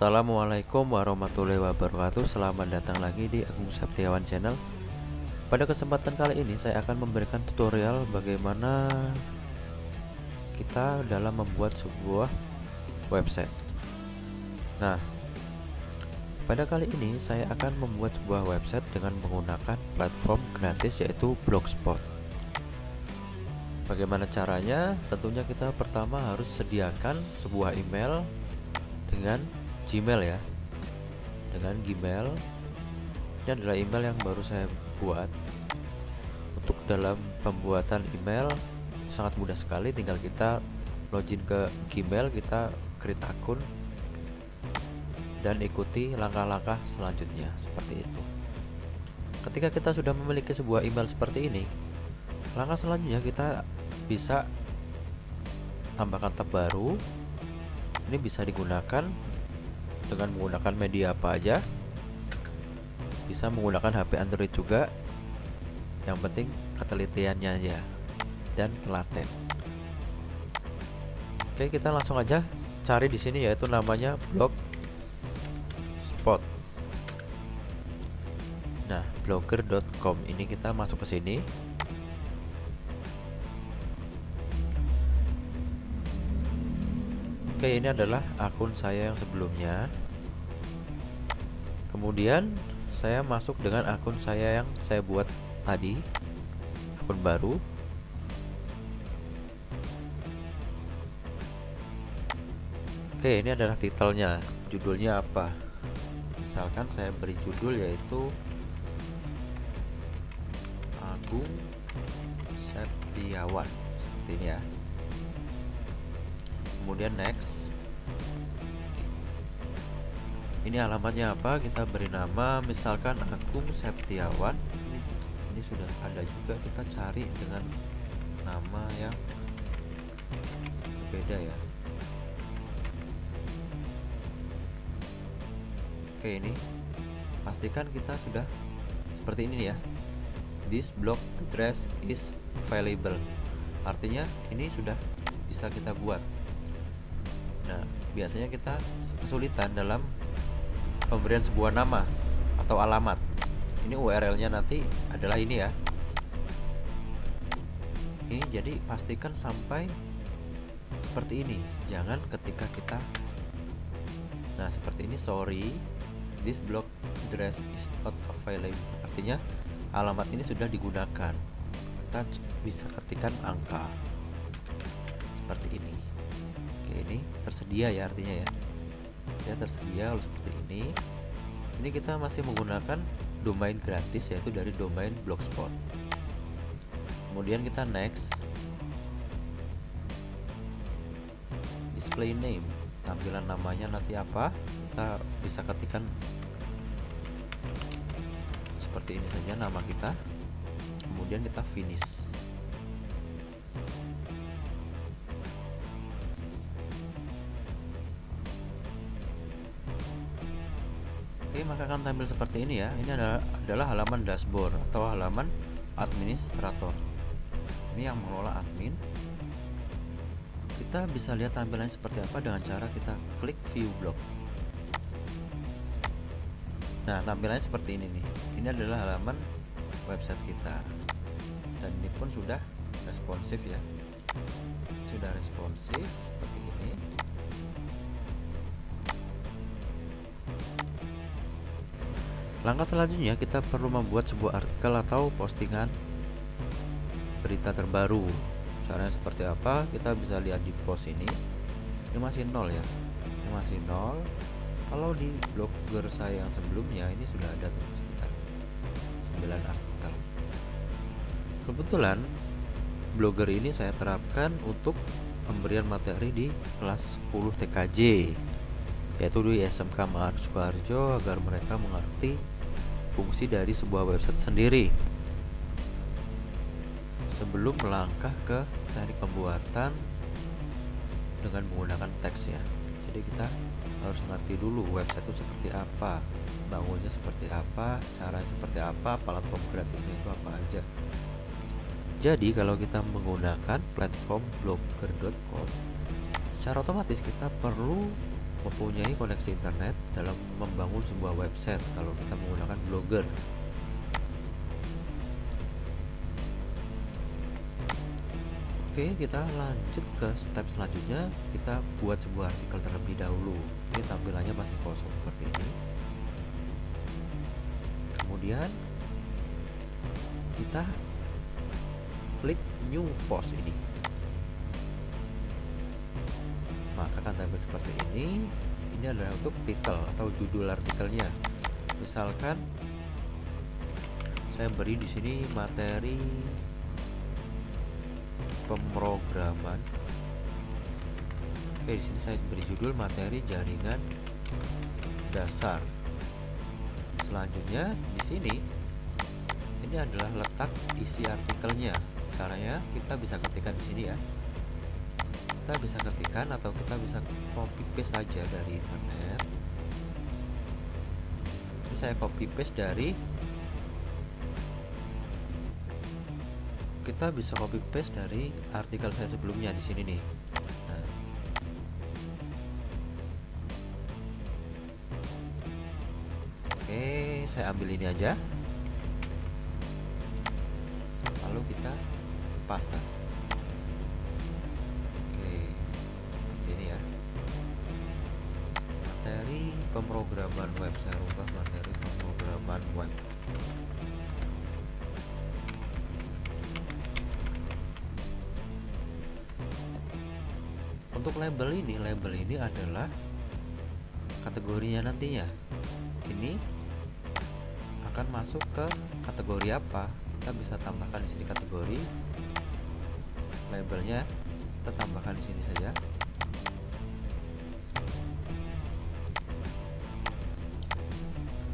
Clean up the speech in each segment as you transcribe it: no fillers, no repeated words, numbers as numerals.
Assalamualaikum warahmatullahi wabarakatuh. Selamat datang lagi di Agung Septiawan Channel. Pada kesempatan kali ini saya akan memberikan tutorial bagaimana kita dalam membuat sebuah website. Nah, pada kali ini saya akan membuat sebuah website dengan menggunakan platform gratis yaitu Blogspot. Bagaimana caranya? Tentunya kita pertama harus sediakan sebuah email dengan Gmail ya, dengan Gmail. Ini adalah email yang baru saya buat. Untuk dalam pembuatan email sangat mudah sekali, tinggal kita login ke Gmail, kita create akun dan ikuti langkah-langkah selanjutnya seperti itu. Ketika kita sudah memiliki sebuah email seperti ini, langkah selanjutnya kita bisa tambahkan tab baru. Ini bisa digunakan dengan menggunakan media apa aja, bisa menggunakan HP Android juga, yang penting ketelitiannya aja dan telaten. Oke, kita langsung aja cari di sini, yaitu namanya Blogspot. Nah, blogger.com ini kita masuk ke sini. Oke, ini adalah akun saya yang sebelumnya. Kemudian saya masuk dengan akun saya yang saya buat tadi, akun baru. Oke, ini adalah titelnya, judulnya apa? Misalkan saya beri judul yaitu Agung Septiawan, seperti ini ya. Kemudian next. Ini alamatnya apa? Kita beri nama misalkan Agung Septiawan. Ini sudah ada juga, kita cari dengan nama yang berbeda ya. Oke, ini pastikan kita sudah seperti ini ya. This blog address is available. Artinya ini sudah bisa kita buat. Nah, biasanya kita kesulitan dalam pemberian sebuah nama atau alamat. Ini URL-nya nanti adalah ini ya. Ini jadi pastikan sampai seperti ini. Jangan ketika kita, nah seperti ini, sorry, this blog address is not available. Artinya alamat ini sudah digunakan. Kita bisa ketikkan angka seperti ini. Oke, ini tersedia ya, artinya ya, ya tersedia seperti ini. Ini kita masih menggunakan domain gratis yaitu dari domain Blogspot. Kemudian kita next. Display name, tampilan namanya nanti apa, kita bisa ketikkan seperti ini saja nama kita. Kemudian kita finish. Oke, maka akan tampil seperti ini ya. Ini adalah halaman dashboard atau halaman administrator. Ini yang mengelola admin. Kita bisa lihat tampilannya seperti apa dengan cara kita klik view blog. Nah, tampilannya seperti ini nih. Ini adalah halaman website kita. Dan ini pun sudah responsif ya. Sudah responsif seperti ini. Langkah selanjutnya kita perlu membuat sebuah artikel atau postingan berita terbaru. Caranya seperti apa? Kita bisa lihat di post ini. Ini masih 0 ya. Ini masih 0. Kalau di blogger saya yang sebelumnya ini sudah ada sekitar 9 artikel. Kebetulan blogger ini saya terapkan untuk pemberian materi di kelas 10 TKJ, yaitu di SMK Sukoharjo, agar mereka mengerti fungsi dari sebuah website sendiri sebelum melangkah ke teknik pembuatan dengan menggunakan teks ya. Jadi kita harus mengerti dulu website itu seperti apa, bangunnya seperti apa, caranya seperti apa, platform gratisnya itu apa aja. Jadi kalau kita menggunakan platform blogger.com, secara otomatis kita perlu mempunyai koneksi internet dalam membangun sebuah website kalau kita menggunakan Blogger. Oke, kita lanjut ke step selanjutnya. Kita buat sebuah artikel terlebih dahulu. Ini tampilannya masih kosong seperti ini. Kemudian kita klik new post ini, maka akan tampil seperti ini. Ini adalah untuk title atau judul artikelnya. Misalkan saya beri di sini materi pemrograman. Oke, di sini saya beri judul materi jaringan dasar. Selanjutnya di sini ini adalah letak isi artikelnya. Caranya kita bisa ketikkan di sini ya. Kita bisa ketikkan atau kita bisa copy paste saja dari internet. Ini saya copy paste dari, kita bisa copy paste dari artikel saya sebelumnya di sini nih. Nah, oke, saya ambil ini aja, lalu kita paste. Ini ya, materi pemrograman web. Saya rubah materi pemrograman web. Untuk label ini adalah kategorinya nantinya. Ini akan masuk ke kategori apa? Kita bisa tambahkan di sini kategori. Labelnya kita tambahkan di sini saja.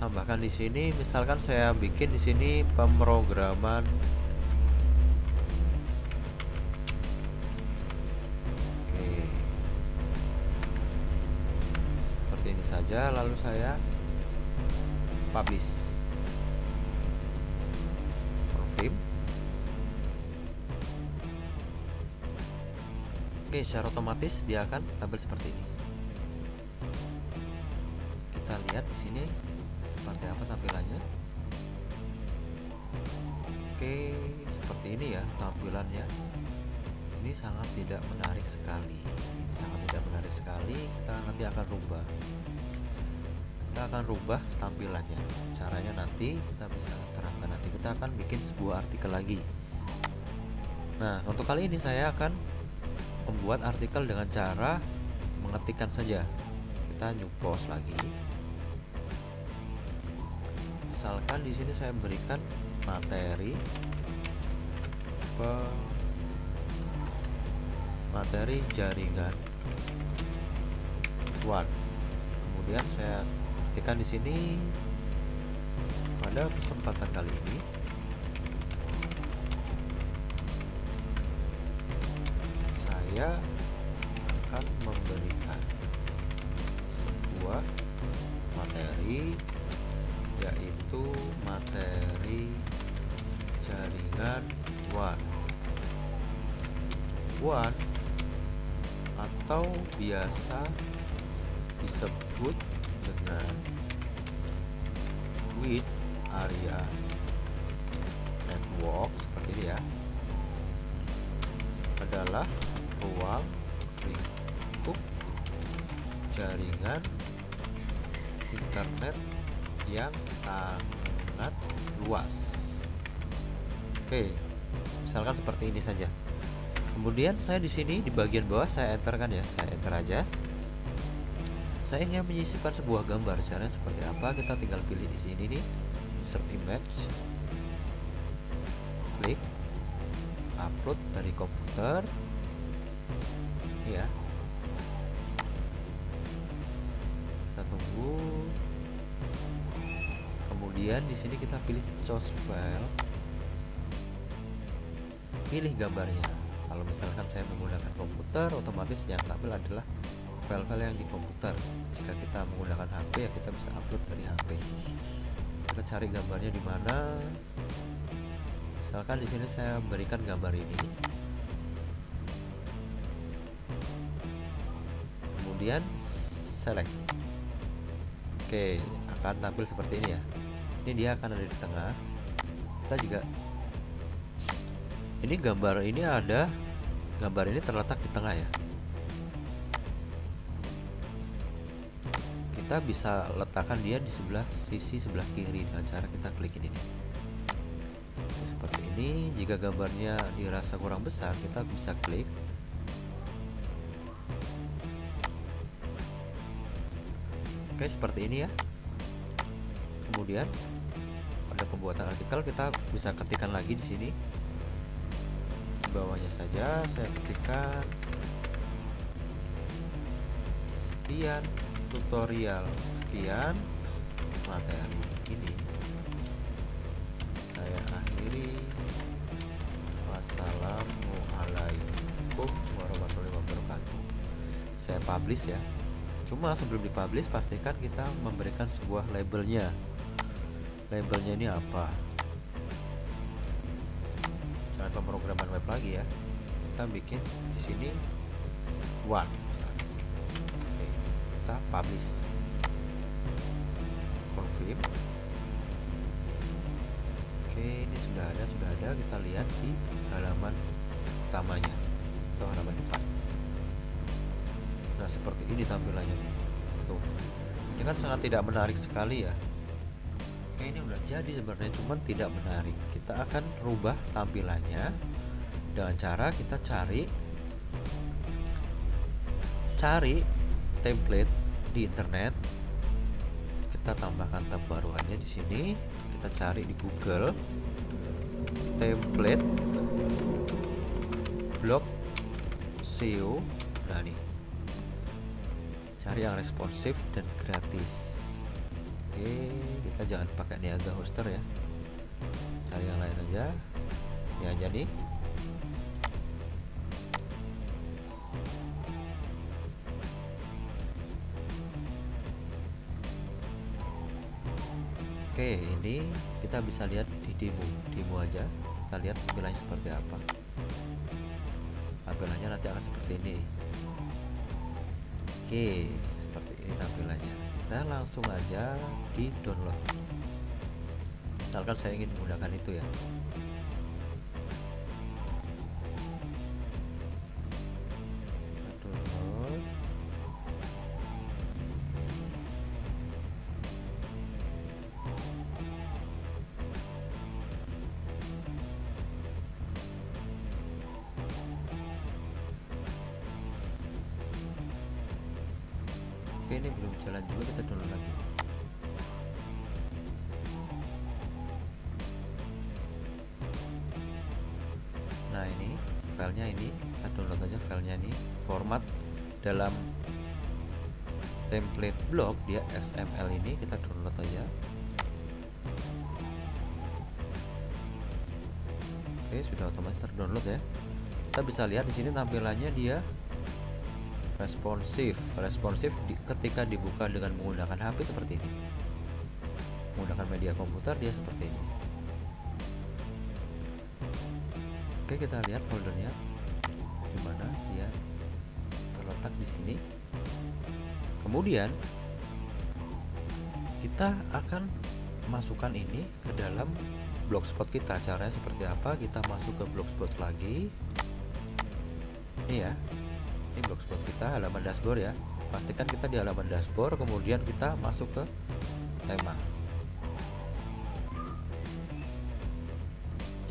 Tambahkan di sini, misalkan saya bikin di sini pemrograman seperti ini saja, lalu saya publish, confirm. Oke, secara otomatis dia akan tampil seperti ini. Kita lihat di sini seperti apa tampilannya. Oke, seperti ini ya tampilannya. Ini sangat tidak menarik sekali. Ini sangat tidak menarik sekali. Kita nanti akan rubah. Kita akan rubah tampilannya. Caranya nanti kita bisa terapkan. Nanti kita akan bikin sebuah artikel lagi. Nah, untuk kali ini saya akan membuat artikel dengan cara mengetikkan saja. Kita new post lagi. Misalkan di sini saya berikan materi jaringan WAN. Kemudian saya ketikkan di sini, pada kesempatan kali ini saya akan memberikan sebuah materi, yaitu materi jaringan WAN atau biasa disebut dengan WIN area network, seperti ini ya, adalah ruang lingkup jaringan internet yang sangat luas. Oke, misalkan seperti ini saja. Kemudian saya di sini di bagian bawah saya enterkan ya, saya enter aja. Saya ingin menyisipkan sebuah gambar. Caranya seperti apa? Kita tinggal pilih di sini nih, insert image, klik upload dari komputer, ya. Kita tunggu. Kemudian di sini kita pilih choose file, pilih gambarnya. Kalau misalkan saya menggunakan komputer, otomatis yang tampil adalah file-file yang di komputer. Jika kita menggunakan HP, ya kita bisa upload dari HP. Kita cari gambarnya di mana. Misalkan di sini saya berikan gambar ini. Kemudian select. Oke, akan tampil seperti ini ya. Ini dia akan ada di tengah. Kita juga ini gambar ini terletak di tengah ya. Kita bisa letakkan dia di sisi sebelah kiri dengan cara kita klik ini. Oke, seperti ini. Jika gambarnya dirasa kurang besar, kita bisa klik. Oke, seperti ini ya. Kemudian pada pembuatan artikel kita bisa ketikkan lagi di sini. Di bawahnya saja saya ketikkan sekian tutorial, sekian materi ini. Saya akhiri. Wassalamualaikum warahmatullahi wabarakatuh. Saya publish ya. Cuma sebelum dipublish pastikan kita memberikan sebuah labelnya. Labelnya ini apa? Jangan pemrograman web lagi ya. Kita bikin di sini one. Oke, kita publish. Confirm. Oke, ini sudah ada. Kita lihat di halaman utamanya atau halaman depan. Nah, seperti ini tampilannya nih. Tuh. Ini kan sangat tidak menarik sekali ya. Oke, ini udah jadi sebenarnya, cuman tidak menarik. Kita akan rubah tampilannya dengan cara kita cari template di internet. Kita tambahkan tab baru aja di sini. Kita cari di Google template blog SEO. Nah, nih. Cari yang responsif dan gratis. Oke, kita jangan pakai Niaga Hoster ya. Cari yang lain aja. Ini aja nih. Oke, ini kita bisa lihat di demo aja. Kita lihat tampilannya seperti apa. Tampilannya nanti akan seperti ini. Oke, seperti ini tampilannya. Kita langsung aja di download. Misalkan saya ingin menggunakan itu ya. Kita download. Oke, ini belum jalan juga, kita download lagi. Nah, ini filenya, ini kita download aja filenya nih. Format dalam template blog dia XML, ini kita download aja. Oke, sudah otomatis terdownload ya. Kita bisa lihat di sini tampilannya dia responsif ketika dibuka dengan menggunakan HP seperti ini. Menggunakan media komputer dia seperti ini. Oke, kita lihat foldernya dimana dia terletak di sini. Kemudian kita akan masukkan ini ke dalam blogspot kita. Caranya seperti apa? Kita masuk ke blogspot lagi. Ini ya. Ini blogspot kita, halaman dashboard ya. Pastikan kita di halaman dashboard, kemudian kita masuk ke tema.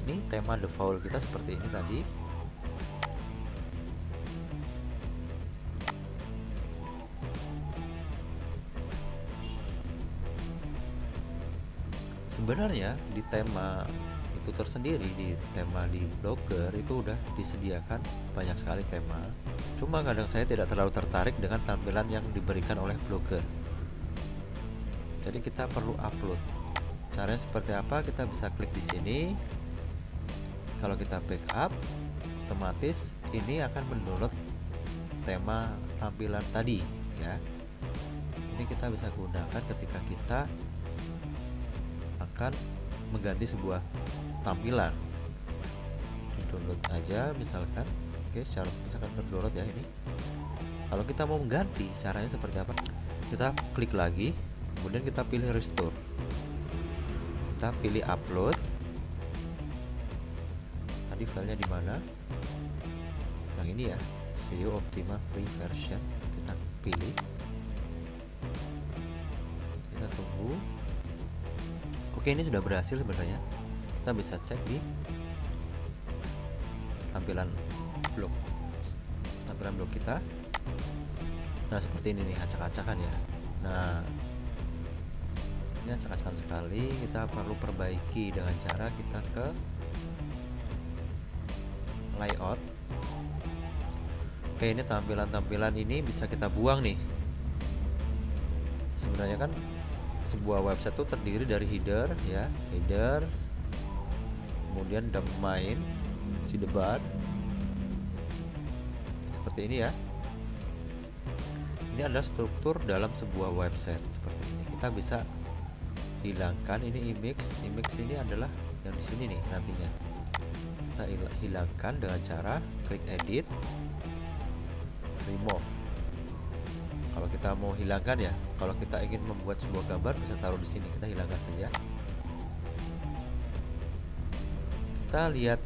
Ini tema default kita seperti ini tadi. Sebenarnya di tema itu tersendiri, di tema di Blogger itu udah disediakan banyak sekali tema. Cuma kadang saya tidak terlalu tertarik dengan tampilan yang diberikan oleh Blogger. Jadi kita perlu upload. Caranya seperti apa? Kita bisa klik di sini. Kalau kita backup, otomatis ini akan mendownload tema tampilan tadi ya. Ini kita bisa gunakan ketika kita akan mengganti sebuah tampilan. Di download aja misalkan. Oke, secara misalkan terdownload ya ini. Kalau kita mau mengganti, caranya seperti apa? kita klik lagi, kemudian kita pilih restore, kita pilih upload. Tadi filenya di mana? Yang ini ya, SEO Optima free version. Kita pilih, kita tunggu. Oke, ini sudah berhasil sebenarnya. Kita bisa cek di tampilan blog kita. Nah, seperti ini nih, acak-acakan ya. Nah, ini acak-acakan sekali. Kita perlu perbaiki dengan cara kita ke layout. Oke, ini tampilan-tampilan ini bisa kita buang nih. Sebenarnya kan sebuah website itu terdiri dari header ya, kemudian domain, sidebar, seperti ini ya. Ini adalah struktur dalam sebuah website seperti ini. Kita bisa hilangkan ini image ini adalah yang di sini nih nantinya. Kita hilangkan dengan cara klik edit, remove. Kalau kita mau hilangkan ya, kalau kita ingin membuat sebuah gambar bisa taruh di sini, kita hilangkan saja. Kita lihat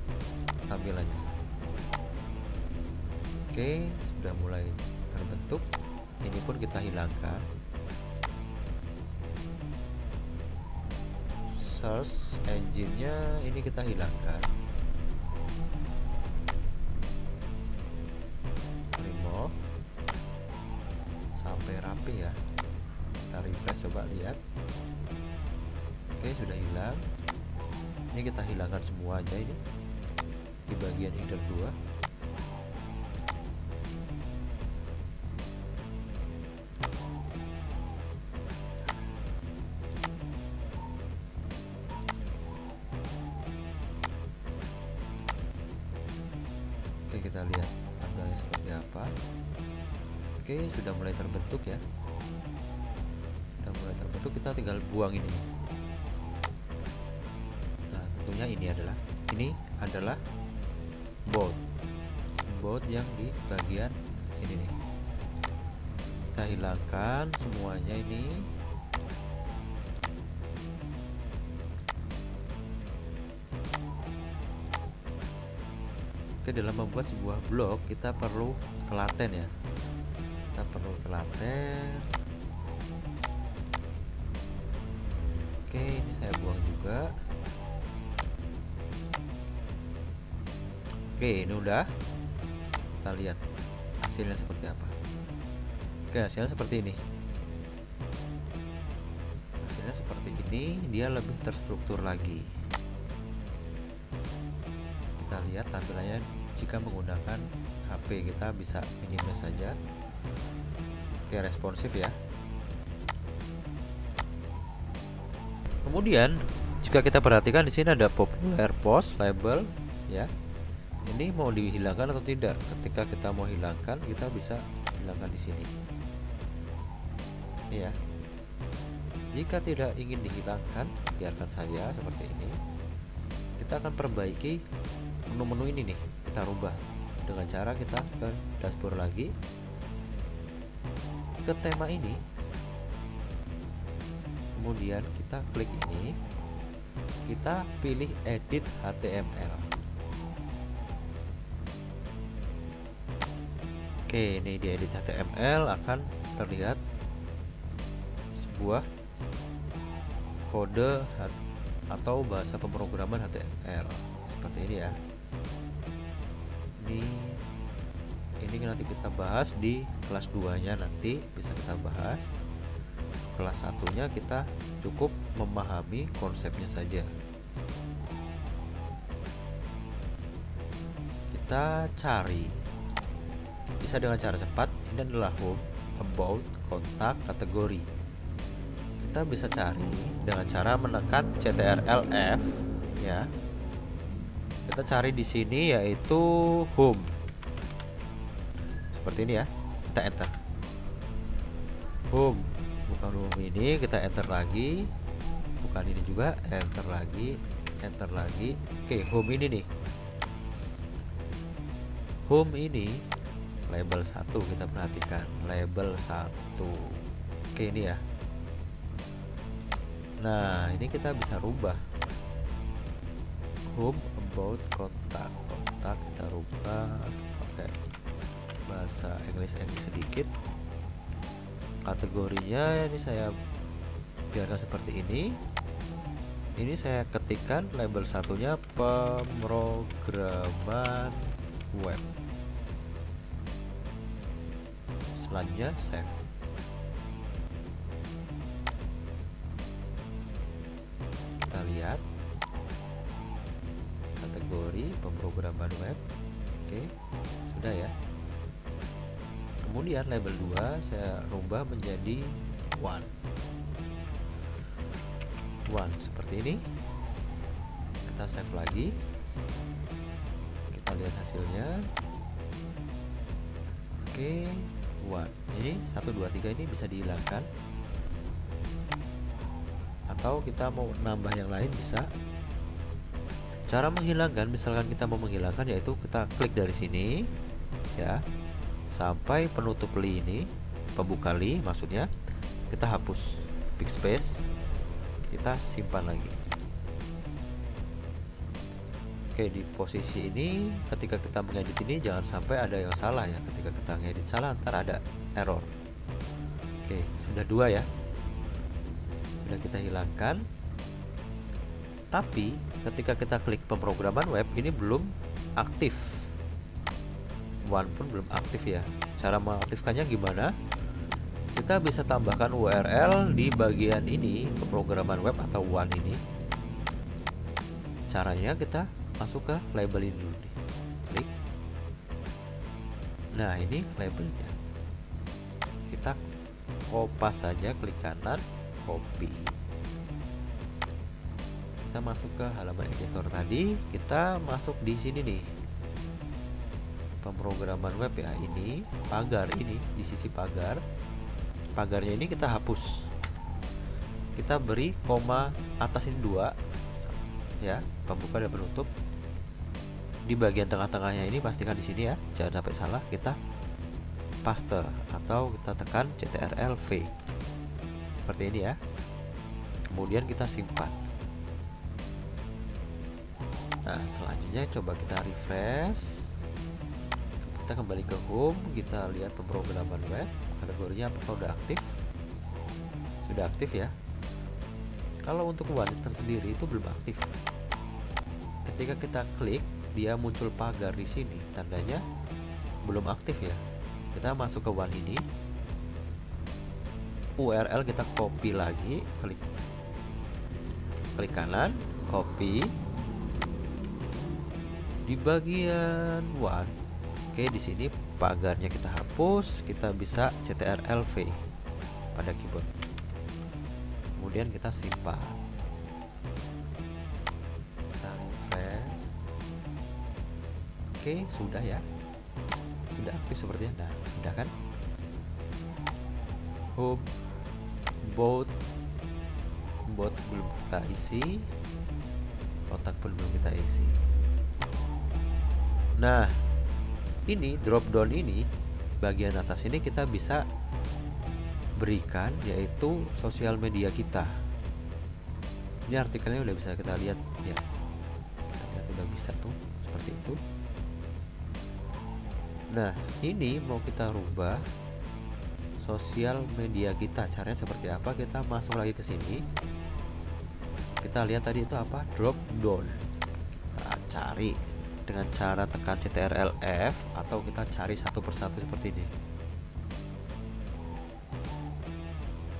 tampilannya. Oke, sudah mulai terbentuk. Ini pun kita hilangkan. Search engine-nya ini kita hilangkan. Remove. Sampai rapi ya. Kita refresh, coba lihat. Oke, sudah hilang. Ini kita hilangkan semua aja ini di bagian header 2. Oke, kita lihat tampilannya seperti apa. Oke, sudah mulai terbentuk ya. Sudah mulai terbentuk, kita tinggal buang ini. Nah, tentunya ini adalah bold yang di bagian sini nih. Kita hilangkan semuanya ini. Oke, dalam membuat sebuah blog kita perlu telaten ya. Kita perlu telaten. Oke, ini saya buang juga. Oke, ini udah. Kita lihat hasilnya seperti apa. Oke, hasilnya seperti ini. Hasilnya seperti ini, dia lebih terstruktur lagi. Kita lihat tampilannya jika menggunakan HP, kita bisa minimize saja. Oke, responsif ya. Kemudian jika kita perhatikan di sini ada popular post label ya. Ini mau dihilangkan atau tidak? Ketika kita mau hilangkan, kita bisa hilangkan di sini. Ini ya. Jika tidak ingin dihilangkan, biarkan saja seperti ini. Kita akan perbaiki menu-menu ini nih, kita rubah dengan cara kita ke dashboard lagi, ke tema ini, kemudian kita klik ini, kita pilih edit HTML. Oke, ini di edit HTML akan terlihat sebuah kode atau bahasa pemrograman HTML seperti ini ya. Ini nanti kita bahas di kelas 2-nya, nanti bisa kita bahas. Kelas 1-nya kita cukup memahami konsepnya saja. Kita cari, bisa dengan cara cepat. Ini adalah home, about, kontak, kategori. Kita bisa cari dengan cara menekan CTRL-F ya. Kita cari di sini yaitu home. Seperti ini ya. Kita enter. Home, bukan home ini, kita enter lagi. Bukan ini juga, enter lagi, enter lagi. Oke, home ini nih. Home ini label 1, kita perhatikan label 1. Oke, ini ya. Nah, ini kita bisa rubah home, about, kontak kita rubah pakai bahasa Inggris sedikit. Kategorinya ini saya biarkan seperti ini. Ini saya ketikkan label satunya pemrograman web. Selanjutnya save. Kita lihat kategori pemrograman web. Oke, sudah ya. Kemudian label 2 saya rubah menjadi one seperti ini. Kita save lagi, kita lihat hasilnya. Oke, one ini 1 2 3 ini bisa dihilangkan, atau kita mau nambah yang lain bisa. Cara menghilangkan, misalkan kita mau menghilangkan, yaitu kita klik dari sini ya sampai penutup li ini, pembuka li maksudnya, kita hapus, backspace, kita simpan lagi. Oke, di posisi ini ketika kita mengedit ini jangan sampai ada yang salah ya. Ketika kita ngedit salah ntar ada error. Oke, sudah 2 ya, sudah kita hilangkan. Tapi ketika kita klik pemrograman web ini belum aktif, one pun belum aktif ya. Cara mengaktifkannya gimana? Kita bisa tambahkan URL di bagian ini, pemrograman web atau one ini. Caranya kita masuk ke label ini dulu nih. Klik. Nah, ini labelnya. Kita kopas saja, klik kanan, copy. Kita masuk ke halaman editor tadi, kita masuk di sini nih. Pemrograman web ya, ini pagar ini di sisi pagar. Pagarnya ini kita hapus. Kita beri koma atas ini 2 ya, pembuka dan penutup. Di bagian tengah-tengahnya ini pastikan di sini ya, jangan sampai salah. Kita paste atau kita tekan Ctrl V seperti ini ya. Kemudian kita simpan. Nah, selanjutnya coba kita refresh. Kita kembali ke home, kita lihat pemrograman web, kategorinya apakah sudah aktif? Sudah aktif ya. Kalau untuk one tersendiri itu belum aktif. Ketika kita klik, dia muncul pagar di sini, tandanya belum aktif ya. Kita masuk ke one ini, URL kita copy lagi, klik kanan, copy di bagian one. Oke, di sini pagarnya kita hapus, kita bisa Ctrl V pada keyboard. Kemudian kita simpan. Kita refresh. Oke, sudah ya. Sudah aktif sepertinya. Nah, sudah kan? Home, bot belum kita isi, kontak pun belum kita isi. Nah, ini drop down ini bagian atas ini kita bisa berikan, yaitu sosial media kita. Ini artikelnya udah bisa kita lihat ya. Kita lihat udah bisa tuh seperti itu. Nah, ini mau kita rubah sosial media kita. Caranya seperti apa? Kita masuk lagi ke sini. Kita lihat tadi itu apa? Drop down. Kita cari dengan cara tekan Ctrl F atau kita cari satu persatu seperti ini.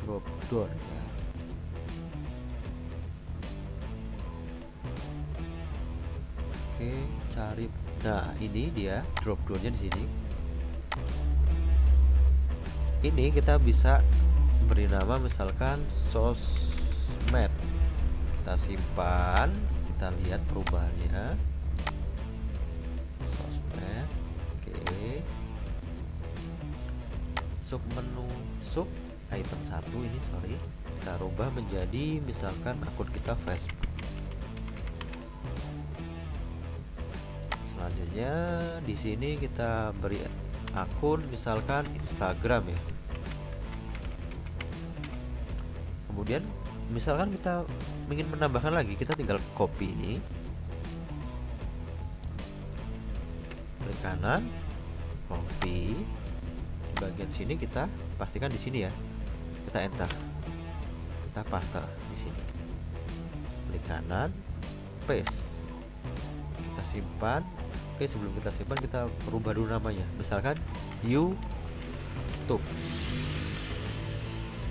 Drop down ya. Oke, cari. Nah, ini dia drop downnya di sini. Ini kita bisa beri nama misalkan sosmed. Kita simpan, kita lihat perubahannya. Sosmed. Oke. Sub menu sub item 1 ini, sorry, kita rubah menjadi misalkan akun kita Facebook. Selanjutnya di sini kita beri akun misalkan Instagram ya. Kemudian misalkan kita ingin menambahkan lagi, kita tinggal copy ini, klik kanan, copy di bagian sini, kita pastikan di sini ya, kita enter, kita paste di sini, klik kanan, paste, kita simpan. Oke, sebelum kita simpan kita rubah dulu namanya, misalkan YouTube,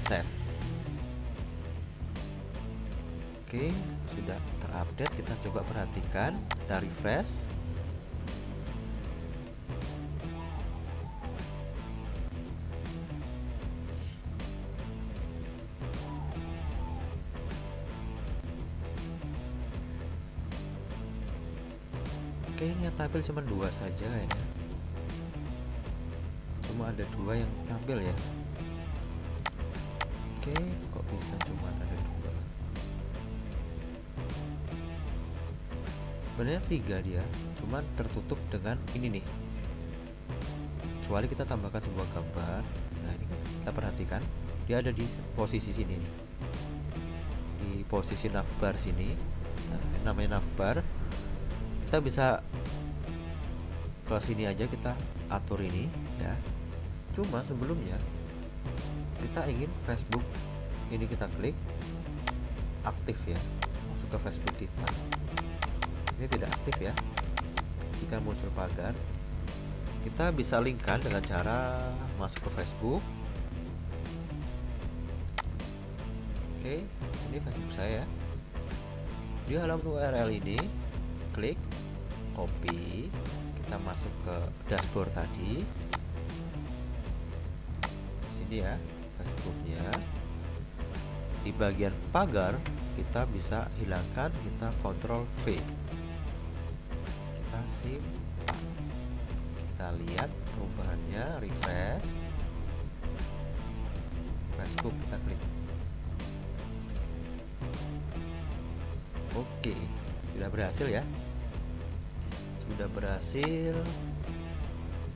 save. Oke, sudah terupdate. Kita coba perhatikan, kita refresh. Oke, ini yang tampil cuma 2 saja ya, cuma ada 2 yang tampil ya. Oke, kok bisa cuma ada 2? Sebenarnya 3 dia, cuman tertutup dengan ini nih, kecuali kita tambahkan sebuah gambar. Nah ini kan kita perhatikan, dia ada di posisi sini nih, di posisi navbar sini. Nah, ini namanya navbar. Kita bisa ke sini aja, kita atur ini ya. Cuma sebelumnya kita ingin Facebook ini, kita klik aktif ya, masuk ke Facebook kita. Ini tidak aktif ya, jika muncul pagar. Kita bisa linkkan dengan cara masuk ke Facebook. Oke, ini Facebook saya. Di halaman URL ini klik, copy, kita masuk ke dashboard tadi, sini ya Facebooknya. Di bagian pagar kita bisa hilangkan, kita Ctrl V, kita simpan, kita lihat perubahannya, refresh Facebook, kita klik. Oke, sudah berhasil ya, sudah berhasil.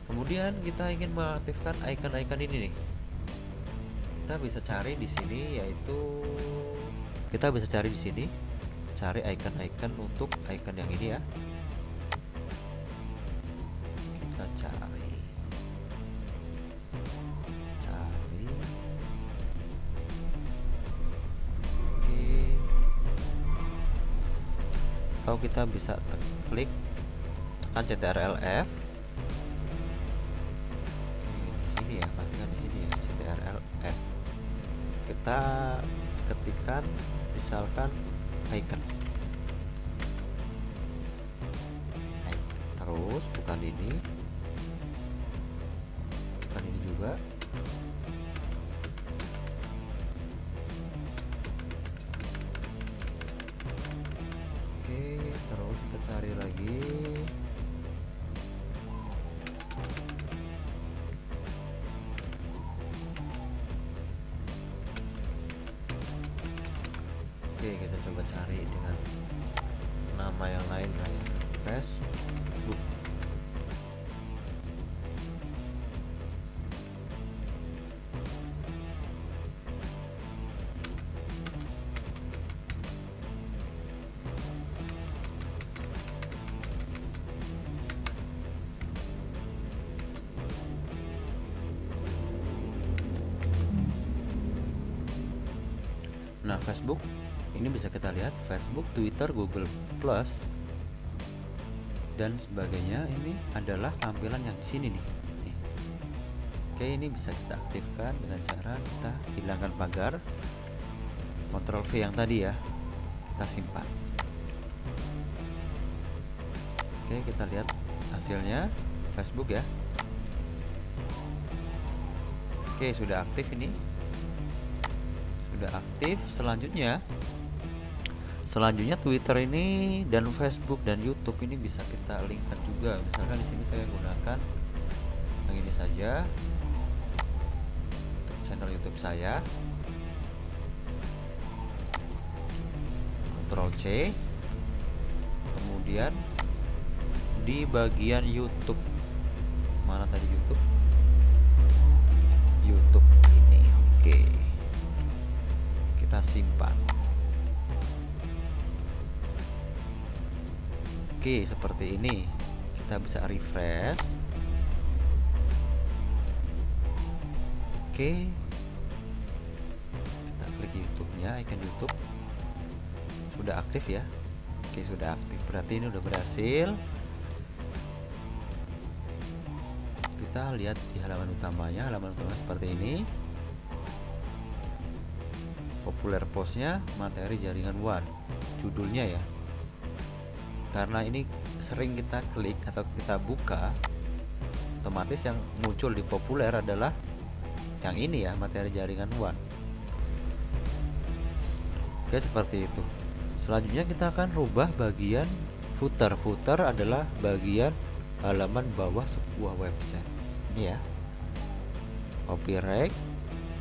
Kemudian kita ingin mengaktifkan icon-icon ini nih, kita bisa cari di sini, yaitu kita bisa cari di sini, cari icon-icon untuk icon yang ini ya. Kita cari oke, atau kita bisa klik tekan CTRL-F. Di sini ya, pastikan di sini ya, CTRL-F. Kita ketikkan misalkan icon, terus bukan ini juga. Oke, terus kita cari lagi. Oke, kita coba cari dengan nama yang lain lah ya, Facebook. Nah, Facebook ini bisa kita lihat, Facebook, Twitter, Google Plus dan sebagainya. Ini adalah tampilan yang di sini nih. Oke, ini bisa kita aktifkan dengan cara kita hilangkan pagar, Ctrl V yang tadi ya, kita simpan. Oke, kita lihat hasilnya Facebook ya. Oke, sudah aktif ini, sudah aktif. Selanjutnya Twitter ini dan Facebook dan YouTube ini bisa kita linkkan juga. Misalkan di sini saya gunakan yang ini saja, untuk channel YouTube saya. Ctrl C, kemudian di bagian YouTube, mana tadi YouTube ini. Oke, kita kita simpan. Oke, seperti ini. Kita bisa refresh. Oke, kita klik YouTube-nya, icon YouTube. Sudah aktif ya. Oke, sudah aktif, berarti ini udah berhasil. Kita lihat di halaman utamanya. Halaman utama seperti ini. Populer postnya materi jaringan WAN, judulnya ya, karena ini sering kita klik atau kita buka, otomatis yang muncul di populer adalah yang ini ya, materi jaringan WAN. Oke, seperti itu. Selanjutnya kita akan rubah bagian footer. Footer adalah bagian halaman bawah sebuah website. Ini ya, copyright.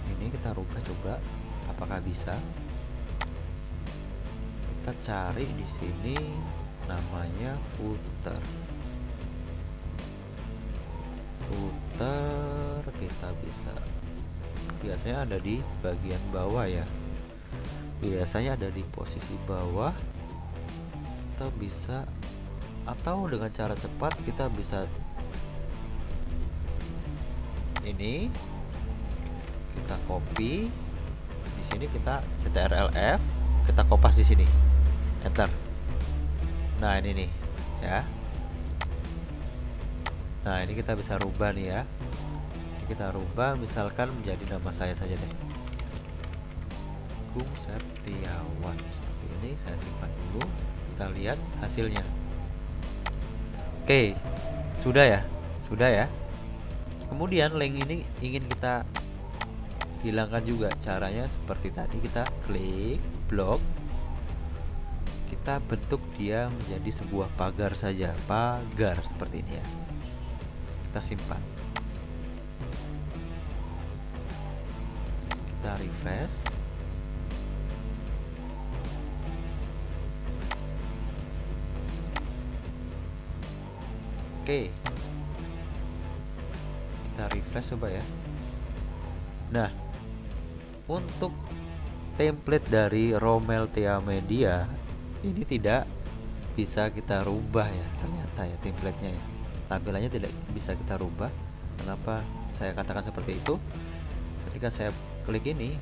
Ini kita rubah, coba apakah bisa. Kita cari di sini namanya footer. Footer kita bisa, biasanya ada di bagian bawah ya. Biasanya ada di posisi bawah. Kita bisa, atau dengan cara cepat kita bisa ini, kita copy di sini, kita CTRL-F, kita kopas di sini, enter. Nah, ini nih ya. Nah, ini kita bisa rubah nih ya. Ini kita rubah misalkan menjadi nama saya saja deh, Agung Septiawan, seperti ini. Saya simpan dulu, kita lihat hasilnya. Oke, sudah ya, sudah ya. Kemudian link ini ingin kita hilangkan juga. Caranya seperti tadi, kita klik blok, kita bentuk dia menjadi sebuah pagar saja, pagar seperti ini ya. Kita simpan, kita refresh. Oke, kita refresh coba ya. Nah, untuk template dari Romeltia Media ini tidak bisa kita rubah ya, ternyata ya, templatenya ya, tampilannya tidak bisa kita rubah. Kenapa saya katakan seperti itu? Ketika saya klik ini,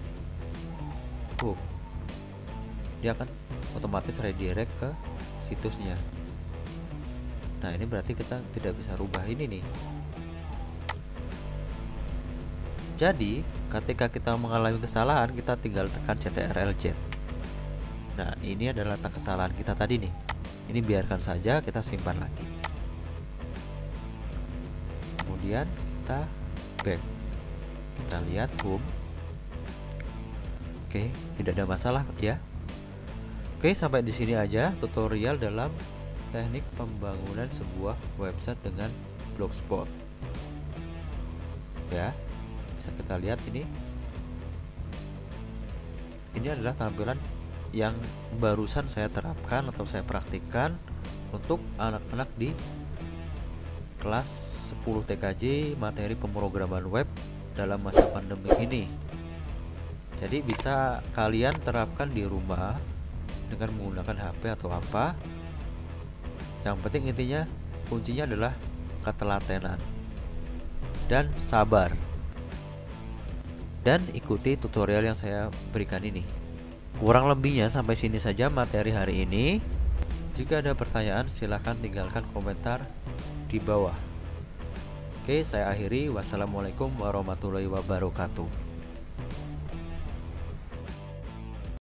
dia akan otomatis redirect ke situsnya. Nah, ini berarti kita tidak bisa rubah ini nih. Jadi ketika kita mengalami kesalahan, kita tinggal tekan CTRL-Z. Nah, ini adalah kesalahan kita tadi nih. Ini biarkan saja, kita simpan lagi. Kemudian kita back, kita lihat home. Oke, tidak ada masalah ya. Oke, sampai di sini aja tutorial dalam teknik pembangunan sebuah website dengan Blogspot ya. Bisa kita lihat ini adalah tampilan yang barusan saya terapkan atau saya praktikkan untuk anak-anak di kelas 10 TKJ materi pemrograman web dalam masa pandemi ini. Jadi bisa kalian terapkan di rumah dengan menggunakan HP atau apa. Yang penting intinya, kuncinya adalah ketelatenan dan sabar, dan ikuti tutorial yang saya berikan ini. Kurang lebihnya sampai sini saja materi hari ini. Jika ada pertanyaan, silahkan tinggalkan komentar di bawah. Oke, saya akhiri. Wassalamualaikum warahmatullahi wabarakatuh.